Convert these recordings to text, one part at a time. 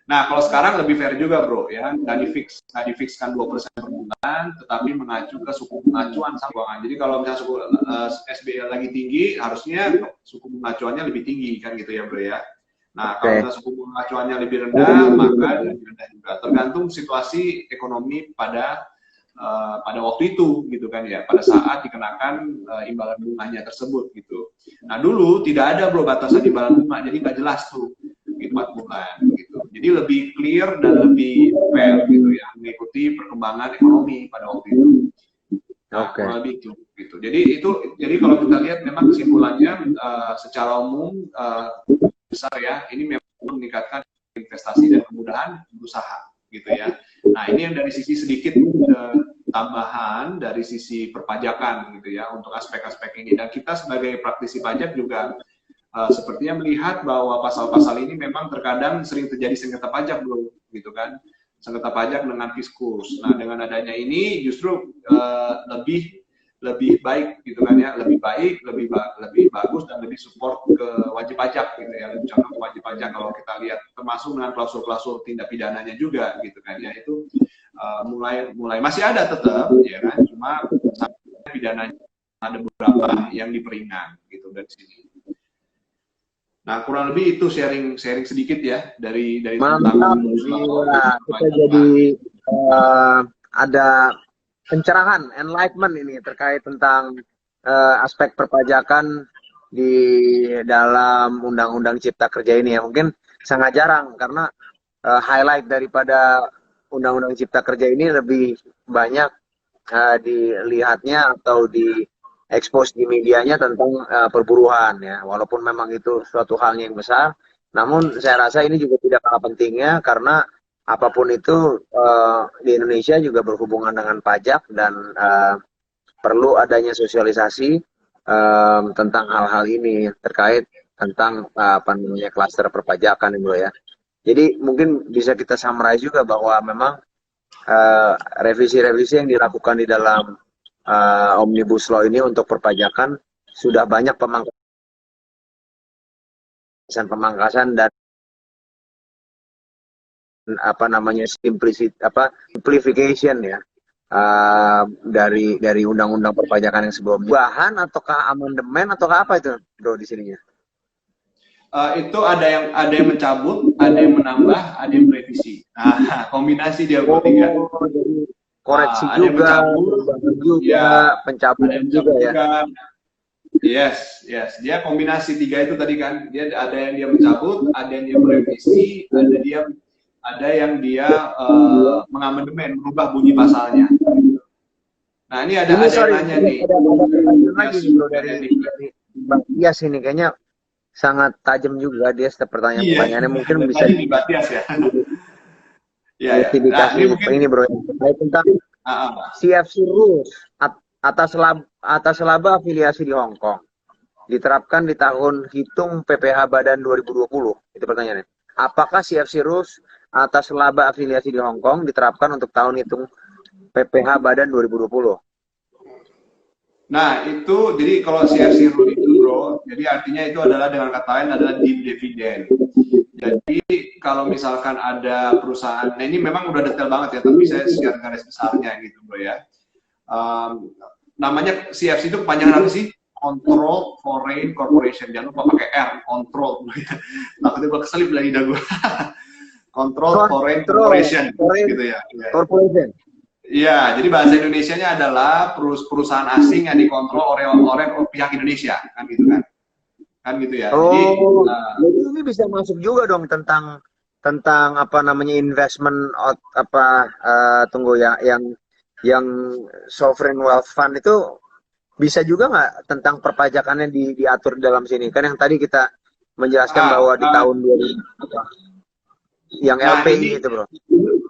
Nah, kalau sekarang lebih fair juga, bro, ya. Nggak difixkan 2% per bulan, tetapi mengacu ke suku bunga acuan sama keuangan. Jadi kalau misalnya suku SBL lagi tinggi, harusnya suku bunga acuannya lebih tinggi, kan gitu ya, bro ya. Nah, kalau misalnya suku bunga acuannya lebih rendah, maka lebih rendah juga. Tergantung situasi ekonomi pada waktu itu, gitu kan ya, pada saat dikenakan imbalan bunganya tersebut, gitu. Nah, dulu tidak ada, bro, batasan imbalan bunga, jadi nggak jelas tuh, gitu, 4 bulan, gitu. Jadi lebih clear dan lebih fair, gitu ya, mengikuti perkembangan ekonomi pada waktu itu. Nah, kurang lebih itu, gitu. Jadi kalau kita lihat memang kesimpulannya secara umum besar ya, ini memang meningkatkan investasi dan kemudahan berusaha, gitu ya. Nah, ini yang dari sisi sedikit tambahan dari sisi perpajakan, gitu ya, untuk aspek-aspek ini. Dan kita sebagai praktisi pajak juga sepertinya melihat bahwa pasal-pasal ini memang terkadang sering terjadi sengketa pajak, bro, gitu kan, sengketa pajak dengan fiskus. Nah, dengan adanya ini justru lebih baik, gitu kan ya, lebih baik, lebih bagus dan lebih support ke wajib pajak, gitu ya, lebih contoh ke wajib pajak kalau kita lihat, termasuk dengan klausul-klausul tindak pidananya juga, gitu kan ya, itu mulai masih ada tetap, ya kan, cuma pidananya ada beberapa yang diperingan, gitu dari sini. Nah, kurang lebih itu sharing sedikit ya dari mantap. Kita jadi ada pencerahan, enlightenment ini terkait tentang aspek perpajakan di dalam Undang-Undang Cipta Kerja ini ya. Mungkin sangat jarang karena highlight daripada Undang-Undang Cipta Kerja ini lebih banyak dilihatnya atau di expose di medianya tentang perburuan ya, walaupun memang itu suatu hal yang besar, namun saya rasa ini juga tidak kalah pentingnya karena apapun itu di Indonesia juga berhubungan dengan pajak dan perlu adanya sosialisasi tentang hal-hal ini terkait tentang apa namanya klaster perpajakan itu ya. Jadi mungkin bisa kita summarize juga bahwa memang revisi-revisi yang dilakukan di dalam Omnibus Law ini untuk perpajakan sudah banyak pemangkasan dan apa namanya simplification ya dari undang-undang perpajakan yang sebelumnya. Bahan ataukah amandemen ataukah apa itu, bro, di sininya? Itu ada yang mencabut, ada yang menambah, ada yang merevisi. Nah, kombinasi dia bertiga. Jadi koreksi juga, pencabutan juga ya. Yes. Dia kombinasi tiga itu tadi kan. Dia ada yang dia mencabut, ada yang dia merevisi, ada yang dia mengamandemen, merubah bunyi pasalnya. Nah, ini ada yang nanya nih. Ada lagi bro dari Bang Tias ini kayaknya sangat tajam juga dia setiap pertanyaan-pertanyaannya mungkin bisa dibahas ya. Ya. Nah, ini bro tentang CFC rules atas laba afiliasi di Hong Kong diterapkan di tahun hitung PPh Badan 2020. Itu pertanyaannya. Apakah CFC rules atas laba afiliasi di Hong Kong diterapkan untuk tahun hitung PPh Badan 2020? Nah, itu jadi kalau CFC rule itu, bro, jadi artinya itu adalah dengan kata lain adalah deemed dividend. Jadi kalau misalkan ada perusahaan, nah ini memang udah detail banget ya, tapi saya share garis besarnya gitu, bro ya. Namanya CFC itu kepanjangan apa sih? Control Foreign Corporation. Jangan lupa pakai R, control. Takutnya gue keselip lagi dah gue. Control Foreign Corporation, gitu ya. Corporation. Iya, jadi bahasa Indonesianya adalah perusahaan asing yang dikontrol oleh pihak Indonesia, kan gitu kan? Kan gitu ya. Jadi ini bisa masuk juga dong tentang apa namanya investment yang sovereign wealth fund itu bisa juga nggak tentang perpajakannya diatur dalam sini? Kan yang tadi kita menjelaskan bahwa di tahun 2000 yang LPI itu, bro.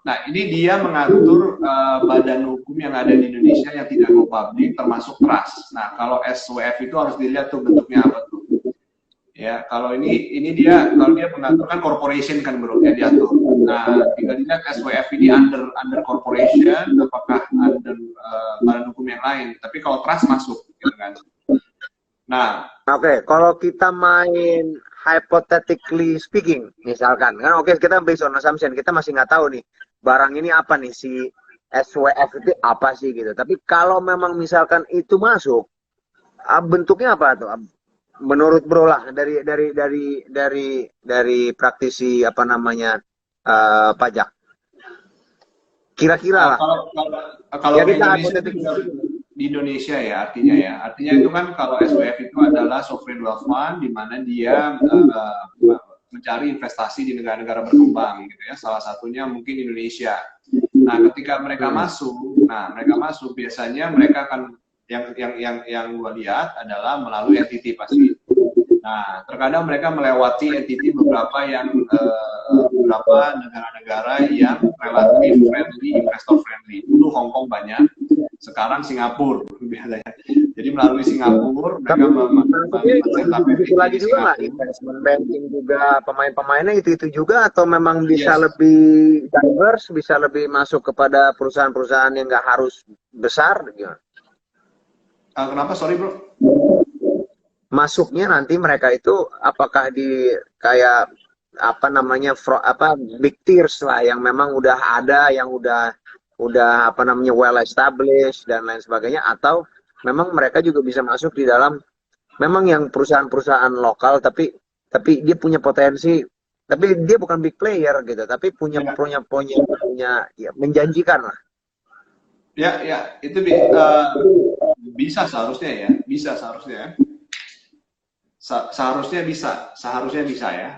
Nah, ini dia mengatur badan hukum yang ada di Indonesia yang tidak go public, termasuk trust. Nah, kalau SWF itu harus dilihat tuh bentuknya apa tuh. Ya, kalau ini dia mengatur kan corporation kan, bro, yang diatur. Nah, tinggal dilihat SWF ini under corporation, apakah under badan hukum yang lain. Tapi kalau trust masuk, gitu kan. Nah, Oke, kalau kita main hypothetically speaking, misalkan, kan oke kita based on assumption, kita masih nggak tahu nih, barang ini apa nih, si SWF itu apa sih gitu. Tapi kalau memang misalkan itu masuk, bentuknya apa tuh? Menurut Bro lah, dari praktisi apa namanya pajak, kira-kira lah. Kalau Ya kita Indonesia hypothetically itu speaking. di Indonesia ya artinya itu kan kalau SWF itu adalah sovereign wealth fund di mana dia mencari investasi di negara-negara berkembang gitu ya, salah satunya mungkin Indonesia. Nah ketika mereka masuk biasanya mereka akan yang gua lihat adalah melalui entity pasti. Nah, terkadang mereka melewati entity beberapa negara-negara yang relatif friendly, investor friendly. Dulu Hong Kong banyak, sekarang Singapura biasanya. Jadi melalui Singapura mereka tapi itu lagi juga nggak investment banking juga pemain-pemainnya itu juga atau memang bisa lebih diverse, bisa lebih masuk kepada perusahaan-perusahaan yang nggak harus besar gimana? Kenapa? Sorry bro. Masuknya nanti mereka itu apakah di kayak apa namanya big tiers lah yang memang udah ada, yang udah apa namanya well established dan lain sebagainya, atau memang mereka juga bisa masuk di dalam memang yang perusahaan-perusahaan lokal tapi dia punya potensi, tapi dia bukan big player gitu, tapi punya ya, menjanjikan lah. Ya itu bisa seharusnya ya, seharusnya bisa ya.